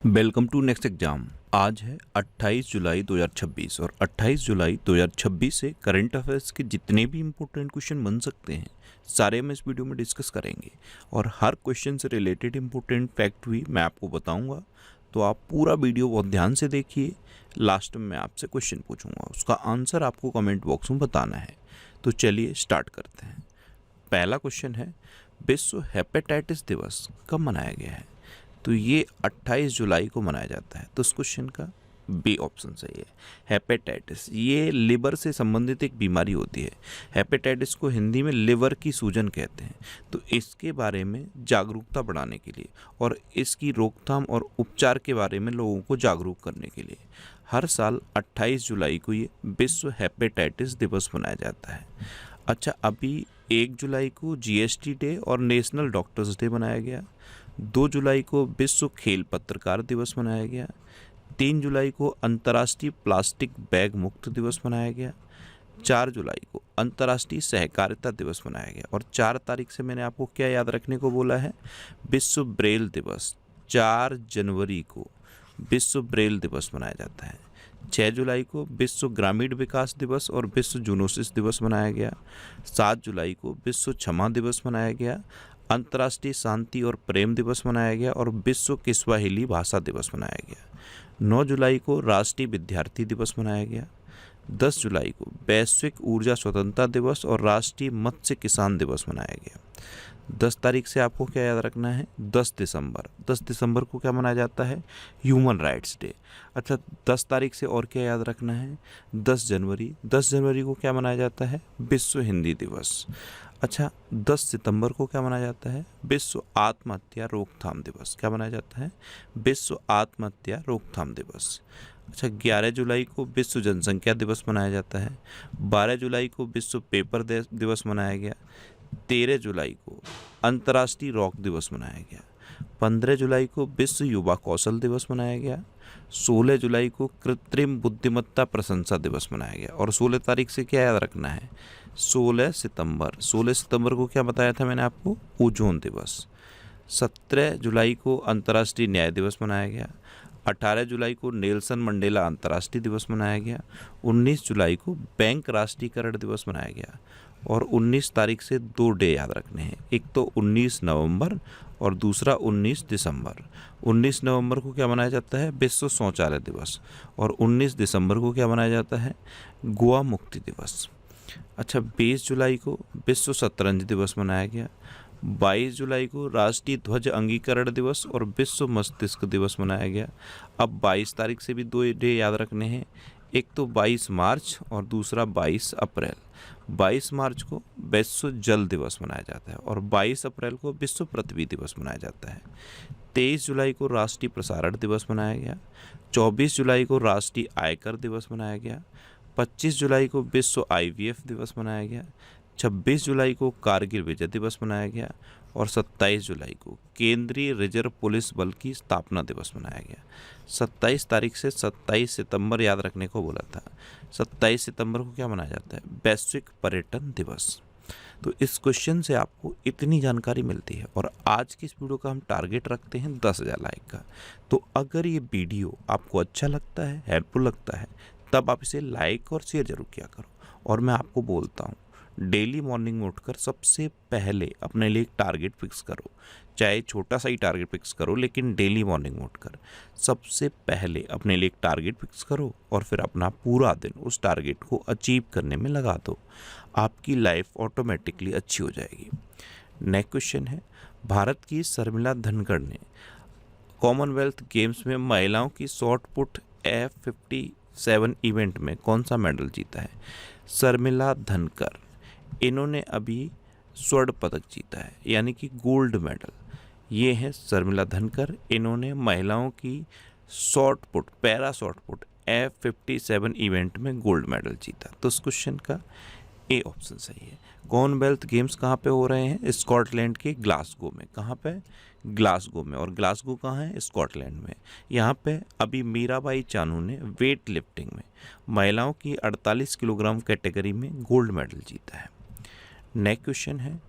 Welcome to next exam. आज है 28 जुलाई 2026 और 28 जुलाई 2026 से करंट अफेयर्स के जितने भी इम्पोर्टेंट क्वेश्चन बन सकते हैं सारे हम इस वीडियो में डिस्कस करेंगे और हर क्वेश्चन से रिलेटेड इम्पोर्टेंट फैक्ट भी मैं आपको बताऊंगा। तो आप पूरा वीडियो बहुत ध्यान से देखिए। लास्ट में मैं आपसे क्वेश्चन पूछूंगा, उसका आंसर आपको कमेंट बॉक्स में बताना है। तो चलिए स्टार्ट करते हैं। पहला क्वेश्चन है, विश्व हेपेटाइटिस दिवस कब मनाया गया है? तो ये 28 जुलाई को मनाया जाता है। तो इस क्वेश्चन का बी ऑप्शन सही है। हेपेटाइटिस ये लिवर से संबंधित एक बीमारी होती है। हेपेटाइटिस को हिंदी में लिवर की सूजन कहते हैं। तो इसके बारे में जागरूकता बढ़ाने के लिए और इसकी रोकथाम और उपचार के बारे में लोगों को जागरूक करने के लिए हर साल 28 जुलाई को ये विश्व हेपेटाइटिस दिवस मनाया जाता है। अच्छा, अभी 1 जुलाई को जीएसटी डे और नेशनल डॉक्टर्स डे मनाया गया। 2 जुलाई को विश्व खेल पत्रकार दिवस मनाया गया। 3 जुलाई को अंतर्राष्ट्रीय प्लास्टिक बैग मुक्त दिवस मनाया गया। 4 जुलाई को अंतर्राष्ट्रीय सहकारिता दिवस मनाया गया। और 4 तारीख से मैंने आपको क्या याद रखने को बोला है? विश्व ब्रेल दिवस। 4 जनवरी को विश्व ब्रेल दिवस मनाया जाता है। 6 जुलाई को विश्व ग्रामीण विकास दिवस और विश्व जूनोसिस दिवस मनाया गया। 7 जुलाई को विश्व क्षमा दिवस मनाया गया। अंतर्राष्ट्रीय शांति और प्रेम दिवस मनाया गया और विश्व किस्वाहिली भाषा दिवस मनाया गया। 9 जुलाई को राष्ट्रीय विद्यार्थी दिवस मनाया गया। 10 जुलाई को वैश्विक ऊर्जा स्वतंत्रता दिवस और राष्ट्रीय मत्स्य किसान दिवस मनाया गया। 10 तारीख से आपको क्या याद रखना है? 10 दिसंबर को क्या मनाया जाता है? Human rights day. अच्छा, 10 तारीख से और क्या याद रखना है? 10 जनवरी को क्या मनाया जाता है? विश्व हिंदी दिवस। अच्छा, 10 सितंबर को क्या मनाया जाता है? विश्व आत्महत्या रोकथाम दिवस। क्या मनाया जाता है? विश्व आत्महत्या रोकथाम दिवस। अच्छा, 11 जुलाई को विश्व जनसंख्या दिवस मनाया जाता है। 12 जुलाई को विश्व पेपर दिवस मनाया गया। 13 जुलाई को अंतर्राष्ट्रीय रॉक दिवस मनाया गया। 15 जुलाई को विश्व युवा कौशल दिवस मनाया गया। 16 जुलाई को कृत्रिम बुद्धिमत्ता प्रशंसा दिवस मनाया गया। और 16 तारीख से क्या याद रखना है? 16 सितंबर को क्या बताया था मैंने आपको? ओजोन दिवस। 17 जुलाई को अंतर्राष्ट्रीय न्याय दिवस मनाया गया। 18 जुलाई को नेल्सन मंडेला अंतर्राष्ट्रीय दिवस मनाया गया। 19 जुलाई को बैंक राष्ट्रीयकरण दिवस मनाया गया। और 19 तारीख से 2 डे याद रखने हैं, एक तो 19 नवंबर और दूसरा 19 दिसंबर। 19 नवंबर को क्या मनाया जाता है? विश्व शौचालय दिवस। और 19 दिसंबर को क्या मनाया जाता है? गोवा मुक्ति दिवस। अच्छा, 20 जुलाई को विश्व शतरंज दिवस मनाया गया। 22 जुलाई को राष्ट्रीय ध्वज अंगीकरण दिवस और विश्व मस्तिष्क दिवस मनाया गया। अब 22 तारीख से भी 2 डे याद रखने हैं, एक तो 22 मार्च और दूसरा 22 अप्रैल। 22 मार्च को विश्व जल दिवस मनाया जाता है और 22 अप्रैल को विश्व पृथ्वी दिवस मनाया जाता है। 23 जुलाई को राष्ट्रीय प्रसारण दिवस मनाया गया। 24 जुलाई को राष्ट्रीय आयकर दिवस मनाया गया। 25 जुलाई को विश्व आईवीएफ दिवस मनाया गया। 26 जुलाई को कारगिल विजय दिवस मनाया गया। और 27 जुलाई को केंद्रीय रिजर्व पुलिस बल की स्थापना दिवस मनाया गया। 27 तारीख से 27 सितंबर याद रखने को बोला था। 27 सितंबर को क्या मनाया जाता है? वैश्विक पर्यटन दिवस। तो इस क्वेश्चन से आपको इतनी जानकारी मिलती है और आज की इस वीडियो का हम टारगेट रखते हैं 10,000 लाइक का। तो अगर ये वीडियो आपको अच्छा लगता है, हेल्पफुल लगता है, तब आप इसे लाइक और शेयर जरूर किया करो। और मैं आपको बोलता हूँ, डेली मॉर्निंग में उठकर सबसे पहले अपने लिए एक टारगेट फिक्स करो। चाहे छोटा सा ही टारगेट फिक्स करो, लेकिन डेली मॉर्निंग में उठकर सबसे पहले अपने लिए एक टारगेट फिक्स करो और फिर अपना पूरा दिन उस टारगेट को अचीव करने में लगा दो। आपकी लाइफ ऑटोमेटिकली अच्छी हो जाएगी। नेक्स्ट क्वेश्चन है, भारत की शर्मिला धनखड़ ने कॉमनवेल्थ गेम्स में महिलाओं की शॉट पुट F57 इवेंट में कौन सा मेडल जीता है? शर्मिला धनखड़, इन्होंने अभी स्वर्ण पदक जीता है, यानी कि गोल्ड मेडल। ये है शर्मिला धनखड़, इन्होंने महिलाओं की shot put, para shot put F57 event में गोल्ड मेडल जीता। तो इस क्वेश्चन का ए ऑप्शन सही है। कॉमनवेल्थ गेम्स कहाँ पे हो रहे हैं? स्कॉटलैंड के ग्लासगो में। कहाँ पे? ग्लासगो में। और ग्लासगो कहाँ है? स्कॉटलैंड में। यहाँ पे अभी मीराबाई चानू ने वेट लिफ्टिंग में महिलाओं की 48 किलोग्राम कैटेगरी में गोल्ड मेडल जीता है। नेक्स्ट क्वेश्चन है,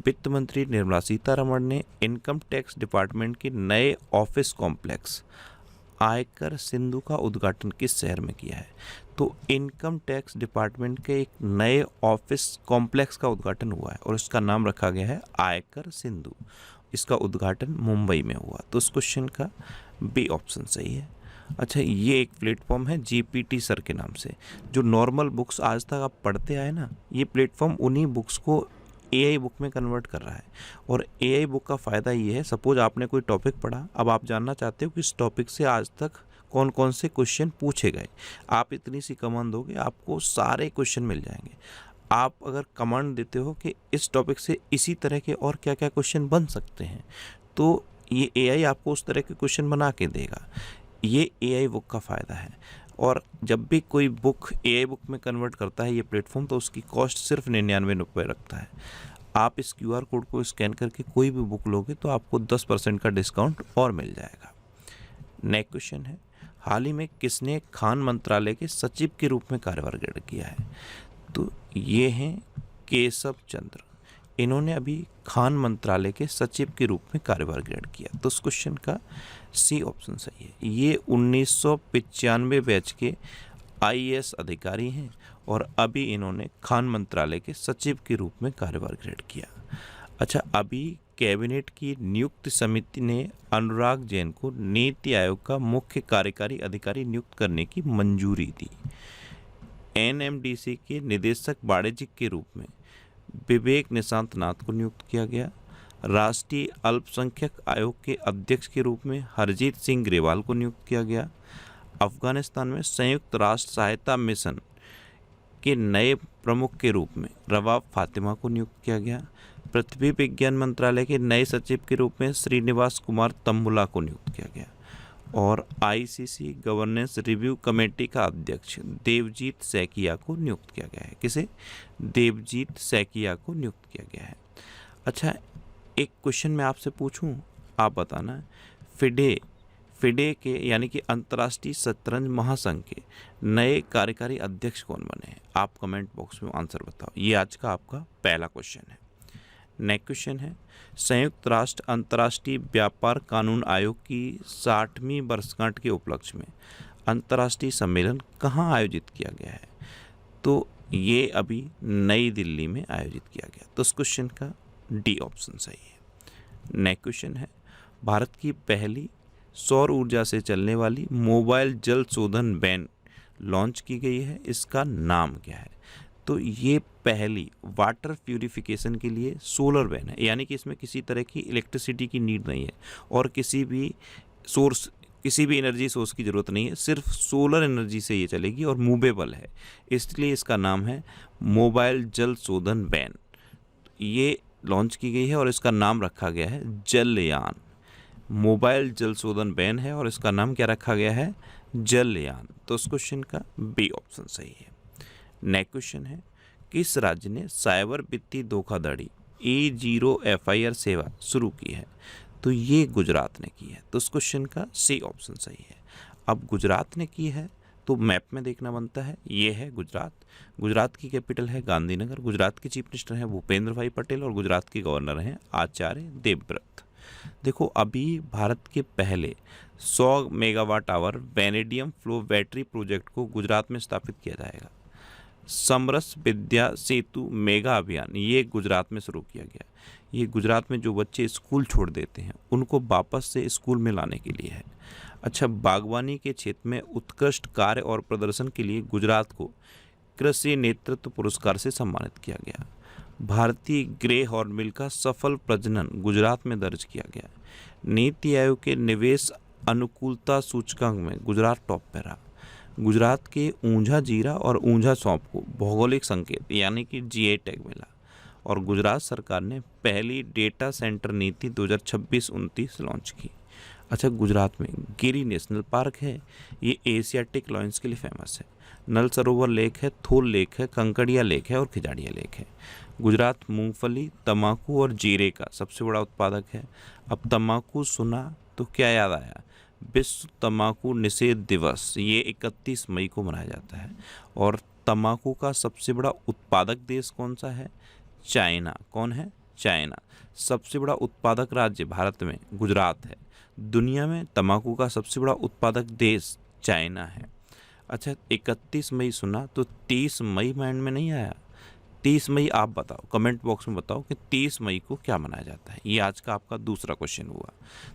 वित्त मंत्री निर्मला सीतारमण ने इनकम टैक्स डिपार्टमेंट के नए ऑफिस कॉम्प्लेक्स आयकर सिंधु का उद्घाटन किस शहर में किया है? तो इनकम टैक्स डिपार्टमेंट के एक नए ऑफिस कॉम्प्लेक्स का उद्घाटन हुआ है और इसका नाम रखा गया है आयकर सिंधु। इसका उद्घाटन मुंबई में हुआ। तो इस क्वेश्चन का बी ऑप्शन सही है। अच्छा, ये एक प्लेटफॉर्म है जीपीटी सर के नाम से। जो नॉर्मल बुक्स आज तक आप पढ़ते आए ना, ये प्लेटफॉर्म उन्हीं बुक्स को एआई बुक में कन्वर्ट कर रहा है। और एआई बुक का फ़ायदा ये है, सपोज आपने कोई टॉपिक पढ़ा, अब आप जानना चाहते हो कि इस टॉपिक से आज तक कौन कौन से क्वेश्चन पूछे गए। आप इतनी सी कमांड दोगे, आपको सारे क्वेश्चन मिल जाएंगे। आप अगर कमांड देते हो कि इस टॉपिक से इसी तरह के और क्या क्या क्वेश्चन बन सकते हैं, तो ये एआई आपको उस तरह के क्वेश्चन बना के देगा। ये एआई बुक का फ़ायदा है। और जब भी कोई बुक एआई बुक में कन्वर्ट करता है ये प्लेटफॉर्म, तो उसकी कॉस्ट सिर्फ 99 रुपये रखता है। आप इस क्यूआर कोड को स्कैन करके कोई भी बुक लोगे तो आपको 10% का डिस्काउंट और मिल जाएगा। नेक्स्ट क्वेश्चन है, हाल ही में किसने खान मंत्रालय के सचिव के रूप में कार्यभार ग्रहण किया है? तो ये हैं केशव चंद्र। इन्होंने अभी खान मंत्रालय के सचिव के रूप में कार्यभार ग्रहण किया। तो इस क्वेश्चन का सी ऑप्शन सही है। ये 1995 बैच के आईएएस अधिकारी हैं और अभी इन्होंने खान मंत्रालय के सचिव के रूप में कार्यभार ग्रहण किया। अच्छा, अभी कैबिनेट की नियुक्ति समिति ने अनुराग जैन को नीति आयोग का मुख्य कार्यकारी अधिकारी नियुक्त करने की मंजूरी दी। एनएमडीसी के निदेशक वाणिज्य के रूप में विवेक निशांत नाथ को नियुक्त किया गया। राष्ट्रीय अल्पसंख्यक आयोग के अध्यक्ष के रूप में हरजीत सिंह ग्रेवाल को नियुक्त किया गया। अफगानिस्तान में संयुक्त राष्ट्र सहायता मिशन के नए प्रमुख के रूप में रवाब फातिमा को नियुक्त किया गया। पृथ्वी विज्ञान मंत्रालय के नए सचिव के रूप में श्रीनिवास कुमार तम्बुला को नियुक्त किया गया। और आईसीसी गवर्नेंस रिव्यू कमेटी का अध्यक्ष देवजीत सैकिया को नियुक्त किया गया है। किसे? देवजीत सैकिया को नियुक्त किया गया है। अच्छा, एक क्वेश्चन मैं आपसे पूछूं, आप बताना। फिडे के यानी कि अंतर्राष्ट्रीय शतरंज महासंघ के नए कार्यकारी अध्यक्ष कौन बने हैं? आप कमेंट बॉक्स में आंसर बताओ। ये आज का आपका पहला क्वेश्चन है। नेक्स्ट क्वेश्चन है, संयुक्त राष्ट्र अंतर्राष्ट्रीय व्यापार कानून आयोग की 60वीं वर्षगांठ के उपलक्ष्य में अंतर्राष्ट्रीय सम्मेलन कहाँ आयोजित किया गया है? तो ये अभी नई दिल्ली में आयोजित किया गया। तो इस क्वेश्चन का डी ऑप्शन सही है। नेक्स्ट क्वेश्चन है, भारत की पहली सौर ऊर्जा से चलने वाली मोबाइल जल शोधन वैन लॉन्च की गई है। इसका नाम क्या है? तो ये पहली वाटर प्यूरिफिकेशन के लिए सोलर वैन है, यानी कि इसमें किसी तरह की इलेक्ट्रिसिटी की नीड नहीं है और किसी भी एनर्जी सोर्स की ज़रूरत नहीं है। सिर्फ सोलर एनर्जी से ये चलेगी और मूवेबल है, इसलिए इसका नाम है मोबाइल जल शोधन वैन। ये लॉन्च की गई है और इसका नाम रखा गया है जलयान। मोबाइल जल शोधन वैन है और इसका नाम क्या रखा गया है? जलयान। तो इस क्वेश्चन का बी ऑप्शन सही है। नेक्स्ट क्वेश्चन है, किस राज्य ने साइबर वित्तीय धोखाधड़ी E0 FIR सेवा शुरू की है? तो ये गुजरात ने की है। तो इस क्वेश्चन का सी ऑप्शन सही है। अब गुजरात ने की है तो मैप में देखना बनता है, ये है गुजरात। गुजरात की कैपिटल है गांधीनगर। गुजरात के चीफ मिनिस्टर हैं भूपेंद्र भाई पटेल और गुजरात के गवर्नर हैं आचार्य देवव्रत। देखो, अभी भारत के पहले 100 megawatt hour vanadium flow battery project को गुजरात में स्थापित किया जाएगा। समरस विद्या सेतु मेगा अभियान ये गुजरात में शुरू किया गया। ये गुजरात में जो बच्चे स्कूल छोड़ देते हैं उनको वापस से स्कूल में लाने के लिए है। अच्छा, बागवानी के क्षेत्र में उत्कृष्ट कार्य और प्रदर्शन के लिए गुजरात को कृषि नेतृत्व पुरस्कार से सम्मानित किया गया। भारतीय ग्रे हॉर्नबिल का सफल प्रजनन गुजरात में दर्ज किया गया। नीति आयोग के निवेश अनुकूलता सूचकांक में गुजरात टॉप पर रहा। गुजरात के ऊंझा जीरा और ऊंझा सौंफ को भौगोलिक संकेत यानी कि GI टैग मिला। और गुजरात सरकार ने पहली डेटा सेंटर नीति 2026-29 लॉन्च की। अच्छा, गुजरात में गिरी नेशनल पार्क है, ये एशियाटिक लॉयंस के लिए फेमस है। नल सरोवर लेक है, थोल लेक है, कंकड़िया लेक है और खिजाड़िया लेक है। गुजरात मूंगफली, तंबाकू और जीरे का सबसे बड़ा उत्पादक है। अब तंबाकू सुना तो क्या याद आया? विश्व तंबाकू निषेध दिवस ये 31 मई को मनाया जाता है। और तंबाकू का सबसे बड़ा उत्पादक देश कौन सा है? चाइना। कौन है? चाइना। सबसे बड़ा उत्पादक राज्य भारत में गुजरात है। दुनिया में तंबाकू का सबसे बड़ा उत्पादक देश चाइना है। अच्छा, 31 मई सुना तो 30 मई माइंड में नहीं आया? 30 मई आप बताओ, कमेंट बॉक्स में बताओ कि 30 मई को क्या मनाया जाता है। ये आज का आपका दूसरा क्वेश्चन हुआ।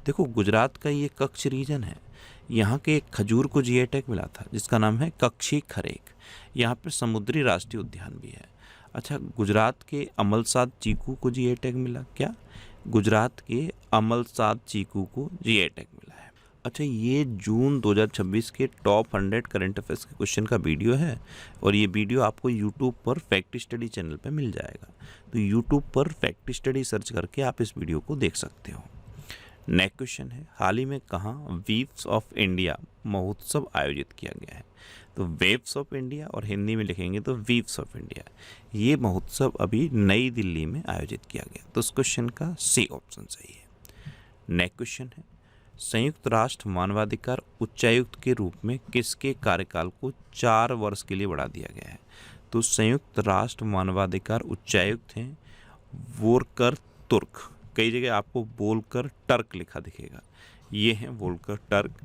देखो, गुजरात का ये कच्छ रीजन है। यहाँ के एक खजूर को जीआई टैग मिला था जिसका नाम है कच्छी खरेक। यहाँ पर समुद्री राष्ट्रीय उद्यान भी है। अच्छा, गुजरात के अमलसाद चीकू को जीआई टैग मिला। क्या? गुजरात के अमलसाद चीकू को जीआई टैग मिला है। अच्छा, ये जून 2026 के टॉप 100 करंट अफेयर्स के क्वेश्चन का वीडियो है और ये वीडियो आपको यूट्यूब पर फैक्ट स्टडी चैनल पे मिल जाएगा। तो यूट्यूब पर फैक्ट स्टडी सर्च करके आप इस वीडियो को देख सकते हो। नेक्स्ट क्वेश्चन है, हाल ही में कहाँ वेव्स ऑफ इंडिया महोत्सव आयोजित किया गया है? तो वेव्स ऑफ इंडिया और हिंदी में लिखेंगे तो वीव्स ऑफ इंडिया। ये महोत्सव अभी नई दिल्ली में आयोजित किया गया। तो इस क्वेश्चन का सी ऑप्शन सही है। नेक्स्ट क्वेश्चन है, संयुक्त राष्ट्र मानवाधिकार उच्चायुक्त के रूप में किसके कार्यकाल को 4 वर्ष के लिए बढ़ा दिया गया है? तो संयुक्त राष्ट्र मानवाधिकार उच्चायुक्त हैं वोल्कर तुर्क। कई जगह आपको वोल्कर टर्क लिखा दिखेगा, ये हैं वोल्कर टर्क।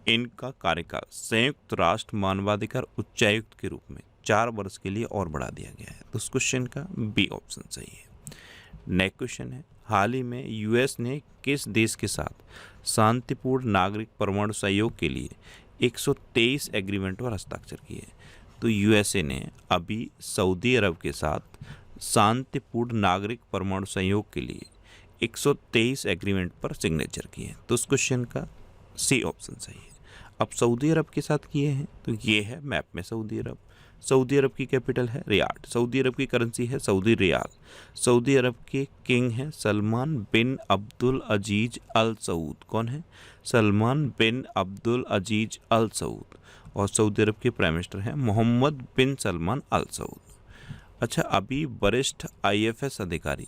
इनका कार्यकाल संयुक्त राष्ट्र मानवाधिकार उच्चायुक्त के रूप में 4 वर्ष के लिए और बढ़ा दिया गया है। तो इस क्वेश्चन का बी ऑप्शन सही है। नेक्स्ट क्वेश्चन है, हाल ही में यूएस ने किस देश के साथ शांतिपूर्ण नागरिक परमाणु सहयोग के लिए 123 एग्रीमेंट पर हस्ताक्षर किए? तो यूएसए ने अभी सऊदी अरब के साथ शांतिपूर्ण नागरिक परमाणु सहयोग के लिए 123 एग्रीमेंट पर सिग्नेचर किए। तो उस क्वेश्चन का सी ऑप्शन सही है। अब सऊदी अरब के साथ किए हैं तो ये है मैप में सऊदी अरब। सऊदी अरब की कैपिटल है रियाद। सऊदी अरब की करेंसी है सऊदी रियाल। सऊदी अरब के किंग हैं सलमान बिन अब्दुल अजीज अल सऊद। कौन है? सलमान बिन अब्दुल अजीज अल सऊद। और सऊदी अरब के प्राइम मिनिस्टर हैं मोहम्मद बिन सलमान अल सऊद। अच्छा, अभी वरिष्ठ आईएफएस अधिकारी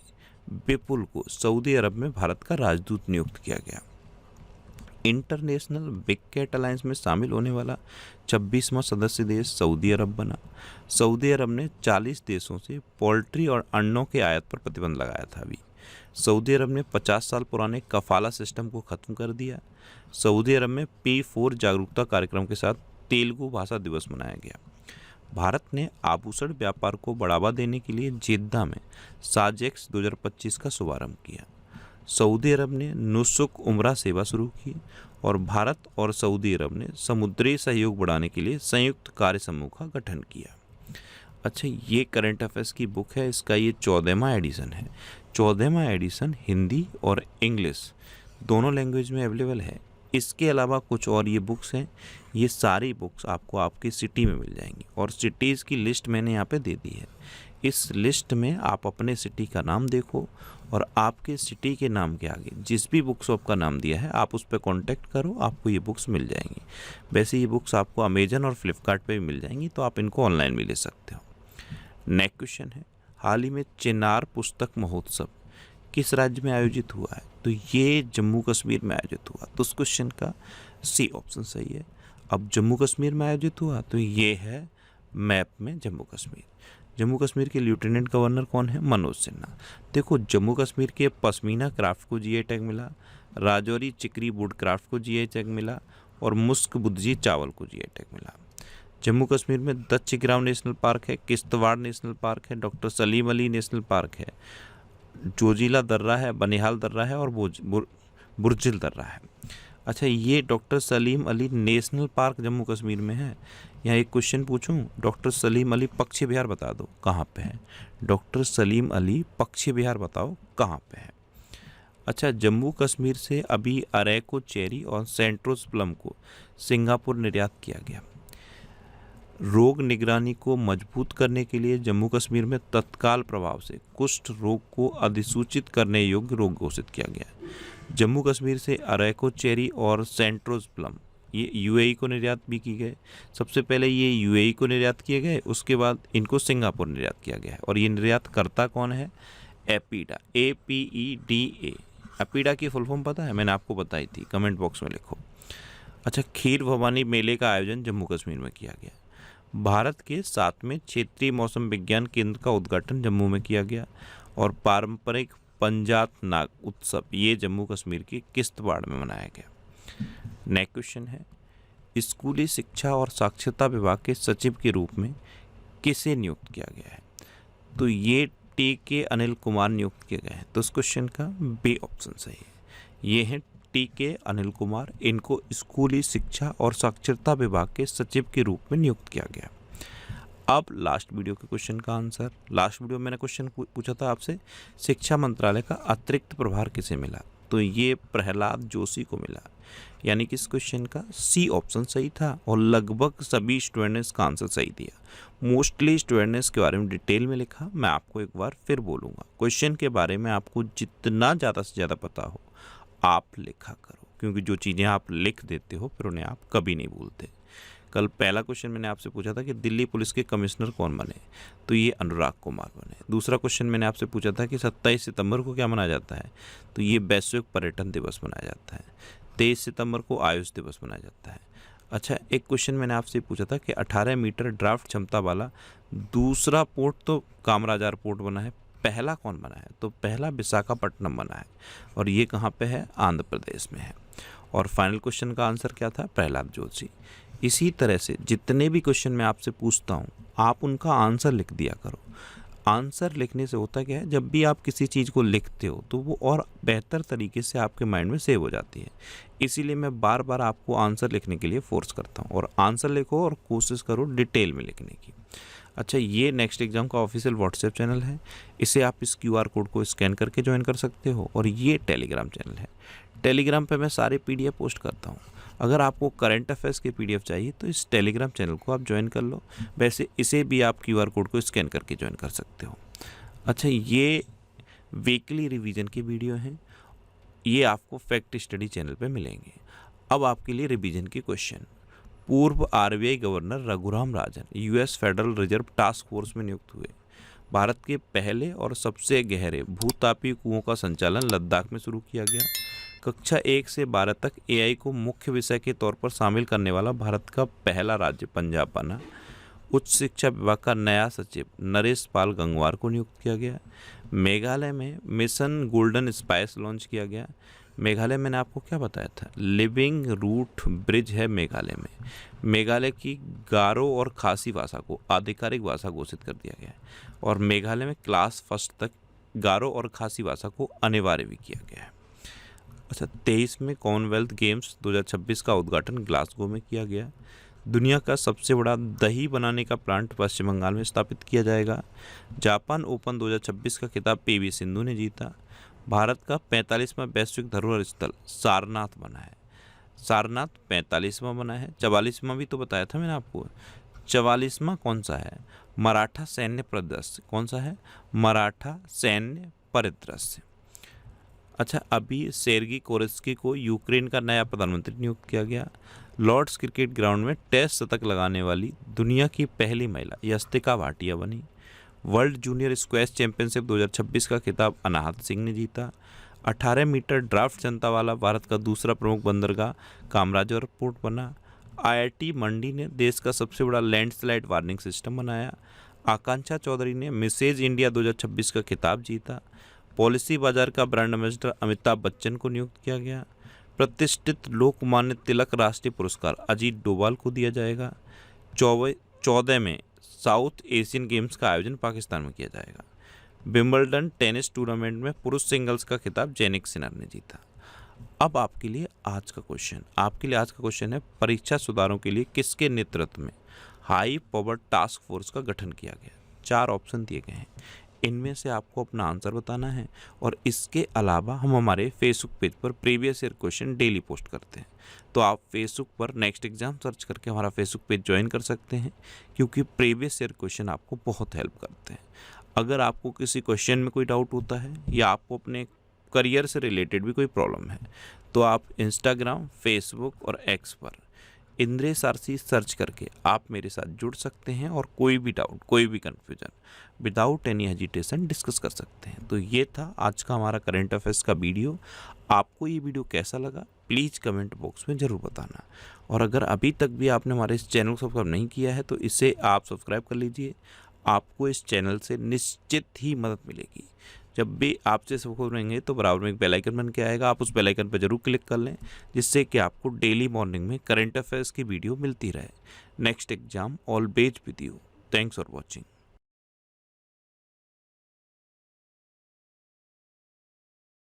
विपुल को सऊदी अरब में भारत का राजदूत नियुक्त किया गया। इंटरनेशनल बिग कैट अलायंस में शामिल होने वाला 26वां सदस्य देश सऊदी अरब बना। सऊदी अरब ने 40 देशों से पोल्ट्री और अंडों के आयात पर प्रतिबंध लगाया था। अभी सऊदी अरब ने 50 साल पुराने कफाला सिस्टम को ख़त्म कर दिया। सऊदी अरब में P4 जागरूकता कार्यक्रम के साथ तेलुगु भाषा दिवस मनाया गया। भारत ने आभूषण व्यापार को बढ़ावा देने के लिए जेद्दा में साजेक्स 2025 का शुभारंभ किया। सऊदी अरब ने नुसुक उम्रा सेवा शुरू की और भारत और सऊदी अरब ने समुद्री सहयोग बढ़ाने के लिए संयुक्त कार्य समूह का गठन किया। अच्छा, ये करंट अफेयर्स की बुक है, इसका ये 14वां एडिशन है। 14वां एडिशन हिंदी और इंग्लिश दोनों लैंग्वेज में अवेलेबल है। इसके अलावा कुछ और ये बुक्स हैं। ये सारी बुक्स आपको आपकी सिटी में मिल जाएंगी और सिटीज़ की लिस्ट मैंने यहाँ पे दे दी है। इस लिस्ट में आप अपने सिटी का नाम देखो और आपके सिटी के नाम के आगे जिस भी बुक शॉप का नाम दिया है आप उस पर कॉन्टैक्ट करो, आपको ये बुक्स मिल जाएंगी। वैसे ये बुक्स आपको अमेजन और फ्लिपकार्ट पे भी मिल जाएंगी, तो आप इनको ऑनलाइन भी ले सकते हो। नेक्स्ट क्वेश्चन है, हाल ही में चिनार पुस्तक महोत्सव किस राज्य में आयोजित हुआ है? तो ये जम्मू कश्मीर में आयोजित हुआ। तो उस क्वेश्चन का सी ऑप्शन सही है। अब जम्मू कश्मीर में आयोजित हुआ तो ये है मैप में जम्मू कश्मीर। जम्मू कश्मीर के लेफ्टिनेंट गवर्नर कौन है? मनोज सिन्हा। देखो, जम्मू कश्मीर के पश्मीना क्राफ्ट को जीआई टैग मिला, राजौरी चिकरी वुड क्राफ्ट को जीआई टैग मिला और मुस्क बुद्जी चावल को जीआई टैग मिला। जम्मू कश्मीर में दच्च गिराव नेशनल पार्क है, किश्तवाड़ नेशनल पार्क है, doctor Salim Ali national park है, जोजिला दर्रा है, बनिहाल दर्रा है और बुर्जिल दर्रा है। अच्छा, ये doctor Salim Ali national park Jammu Kashmir में है। यहाँ एक क्वेश्चन पूछूं, डॉक्टर सलीम अली पक्षी विहार बता दो कहाँ पे है? डॉक्टर सलीम अली पक्षी विहार बताओ कहाँ पे है? अच्छा, जम्मू कश्मीर से अभी अरेको चेरी और सेंट्रोस प्लम को सिंगापुर निर्यात किया गया। रोग निगरानी को मजबूत करने के लिए जम्मू कश्मीर में तत्काल प्रभाव से कुष्ठ रोग को अधिसूचित करने योग्य रोग घोषित किया गया। जम्मू कश्मीर से अरेको चेरी और सेंट्रोस प्लम ये यूएई को निर्यात भी की गए। सबसे पहले ये यूएई को निर्यात किए गए, उसके बाद इनको सिंगापुर निर्यात किया गया है। और ये निर्यात करता कौन है? APEDA, APEDA। एपीडा की फुल फॉर्म पता है? मैंने आपको बताई थी, कमेंट बॉक्स में लिखो। अच्छा, खीर भवानी मेले का आयोजन जम्मू कश्मीर में किया गया। भारत के 7वें क्षेत्रीय मौसम विज्ञान केंद्र का उद्घाटन जम्मू में किया गया और पारंपरिक पंजाब नाग उत्सव ये जम्मू कश्मीर के किस बाड़ में मनाया गया। नेक्स्ट क्वेश्चन है, स्कूली शिक्षा और साक्षरता विभाग के सचिव के रूप में किसे नियुक्त किया गया है। तो ये टी.के. अनिल कुमार नियुक्त किए गए हैं। तो इस क्वेश्चन का बी ऑप्शन सही है। ये हैं टी.के. अनिल कुमार, इनको स्कूली शिक्षा और साक्षरता विभाग के सचिव के रूप में नियुक्त किया गया। अब लास्ट वीडियो के क्वेश्चन का आंसर। लास्ट वीडियो में मैंने क्वेश्चन पूछा था आपसे, शिक्षा मंत्रालय का अतिरिक्त प्रभार किसे मिला। तो ये प्रहलाद जोशी को मिला, यानी कि इस क्वेश्चन का सी ऑप्शन सही था और लगभग सभी स्टूडेंट ने इसका आंसर सही दिया। मोस्टली स्टूडेंट ने इसके बारे में डिटेल में लिखा। मैं आपको एक बार फिर बोलूँगा, क्वेश्चन के बारे में आपको जितना ज़्यादा से ज़्यादा पता हो आप लिखा करो, क्योंकि जो चीज़ें आप लिख देते हो फिर उन्हें आप कभी नहीं भूलते। कल पहला क्वेश्चन मैंने आपसे पूछा था कि दिल्ली पुलिस के कमिश्नर कौन बने, तो ये अनुराग कुमार बने। दूसरा क्वेश्चन मैंने आपसे पूछा था कि 27 सितंबर को क्या मनाया जाता है, तो ये वैश्विक पर्यटन दिवस मनाया जाता है। 23 सितंबर को आयुष दिवस मनाया जाता है। अच्छा, एक क्वेश्चन मैंने आपसे पूछा था कि 18 मीटर ड्राफ्ट क्षमता वाला दूसरा पोर्ट तो कामराज एयरपोर्ट बना है, पहला कौन बना है, तो पहला विशाखापट्टनम बना है और ये कहाँ पे है, आंध्र प्रदेश में है। और फाइनल क्वेश्चन का आंसर क्या था, प्रहलाद जोशी। इसी तरह से जितने भी क्वेश्चन मैं आपसे पूछता हूँ आप उनका आंसर लिख दिया करो। आंसर लिखने से होता क्या है, जब भी आप किसी चीज़ को लिखते हो तो वो और बेहतर तरीके से आपके माइंड में सेव हो जाती है। इसीलिए मैं बार बार आपको आंसर लिखने के लिए फोर्स करता हूँ, और आंसर लिखो और कोशिश करो डिटेल में लिखने की। अच्छा, ये नेक्स्ट एग्जाम का ऑफिशियल व्हाट्सएप चैनल है, इसे आप इस QR कोड को स्कैन करके ज्वाइन कर सकते हो। और ये टेलीग्राम चैनल है, टेलीग्राम पे मैं सारे PDF पोस्ट करता हूँ। अगर आपको करंट अफेयर्स के PDF चाहिए तो इस टेलीग्राम चैनल को आप ज्वाइन कर लो। वैसे इसे भी आप QR कोड को स्कैन करके ज्वाइन कर सकते हो। अच्छा, ये वीकली रिवीजन की वीडियो हैं, ये आपको फैक्ट स्टडी चैनल पे मिलेंगे। अब आपके लिए रिवीजन के क्वेश्चन। पूर्व RBI governor Raghuram Rajan US federal reserve task force में नियुक्त हुए। भारत के पहले और सबसे गहरे भूतापीय कुओं का संचालन लद्दाख में शुरू किया गया। कक्षा 1 से 12 तक AI को मुख्य विषय के तौर पर शामिल करने वाला भारत का पहला राज्य पंजाब बना। उच्च शिक्षा विभाग का नया सचिव नरेश पाल गंगवार को नियुक्त किया गया। मेघालय में मिशन गोल्डन स्पाइस लॉन्च किया गया। मेघालय मैंने आपको क्या बताया था, लिविंग रूट ब्रिज है मेघालय में। मेघालय की गारो और खासी भाषा को आधिकारिक भाषा घोषित कर दिया गया है, और मेघालय में क्लास 1 तक गारो और खासी भाषा को अनिवार्य भी किया गया है। अच्छा, 23वें कॉमनवेल्थ गेम्स 2026 का उद्घाटन ग्लासगो में किया गया। दुनिया का सबसे बड़ा दही बनाने का प्लांट पश्चिम बंगाल में स्थापित किया जाएगा। जापान ओपन 2026 का खिताब PV सिंधु ने जीता। भारत का 45वां वैश्विक धरोहर स्थल सारनाथ बना है। सारनाथ 45वां बना है। 44वां भी तो बताया था मैंने आपको। 44वां कौन सा है, मराठा सैन्य परिदृश्य। कौन सा है, मराठा सैन्य परिदृश्य। अच्छा, अभी सेर्गी कोरेस्की को यूक्रेन का नया प्रधानमंत्री नियुक्त किया गया। लॉर्ड्स क्रिकेट ग्राउंड में टेस्ट शतक लगाने वाली दुनिया की पहली महिला यस्तिका भाटिया बनी। वर्ल्ड जूनियर स्क्वैश चैंपियनशिप 2026 का खिताब अनाहत सिंह ने जीता। 18 मीटर ड्राफ्ट क्षमता वाला भारत का दूसरा प्रमुख बंदरगाह कामराज एयरपोर्ट बना। IIT मंडी ने देश का सबसे बड़ा लैंडस्लाइड वार्निंग सिस्टम बनाया। आकांक्षा चौधरी ने मिसेज इंडिया 2026 का खिताब जीता। पॉलिसी बाजार का ब्रांड एम्बेसडर अमिताभ बच्चन को नियुक्त किया गया। प्रतिष्ठित लोकमान्य तिलक राष्ट्रीय पुरस्कार अजीत डोभाल को दिया जाएगा। 14वें साउथ एशियन गेम्स का आयोजन पाकिस्तान में किया जाएगा। विंबलडन टेनिस टूर्नामेंट में पुरुष सिंगल्स का खिताब जैनिक सिनर ने जीता। अब आपके लिए आज का क्वेश्चन है, परीक्षा सुधारों के लिए किसके नेतृत्व में हाई पावर टास्क फोर्स का गठन किया गया। 4 ऑप्शन दिए गए हैं, इनमें से आपको अपना आंसर बताना है। और इसके अलावा हम हमारे फेसबुक पेज पर previous year question daily post करते हैं, तो आप फेसबुक पर नेक्स्ट एग्जाम सर्च करके हमारा फेसबुक पेज ज्वाइन कर सकते हैं, क्योंकि प्रीवियस ईयर क्वेश्चन आपको बहुत हेल्प करते हैं। अगर आपको किसी क्वेश्चन में कोई डाउट होता है या आपको अपने करियर से रिलेटेड भी कोई प्रॉब्लम है, तो आप इंस्टाग्राम, फेसबुक और X पर इंद्रेश आरसी सर्च करके आप मेरे साथ जुड़ सकते हैं और कोई भी डाउट, कोई भी confusion without any hesitation discuss कर सकते हैं। तो ये था आज का हमारा करंट अफेयर्स का वीडियो। आपको ये वीडियो कैसा लगा प्लीज़ कमेंट बॉक्स में ज़रूर बताना। और अगर अभी तक भी आपने हमारे इस चैनल को सब्सक्राइब नहीं किया है तो इसे आप सब्सक्राइब कर लीजिए। आपको इस चैनल से निश्चित ही मदद मिलेगी। जब भी आपसे सब रहेंगे तो बराबर में एक बेल आइकन बन के आएगा, आप उस बेल आइकन पर जरूर क्लिक कर लें, जिससे कि आपको डेली मॉर्निंग में करंट अफेयर्स की वीडियो मिलती रहे। Next exam all best with you. Thanks for watching.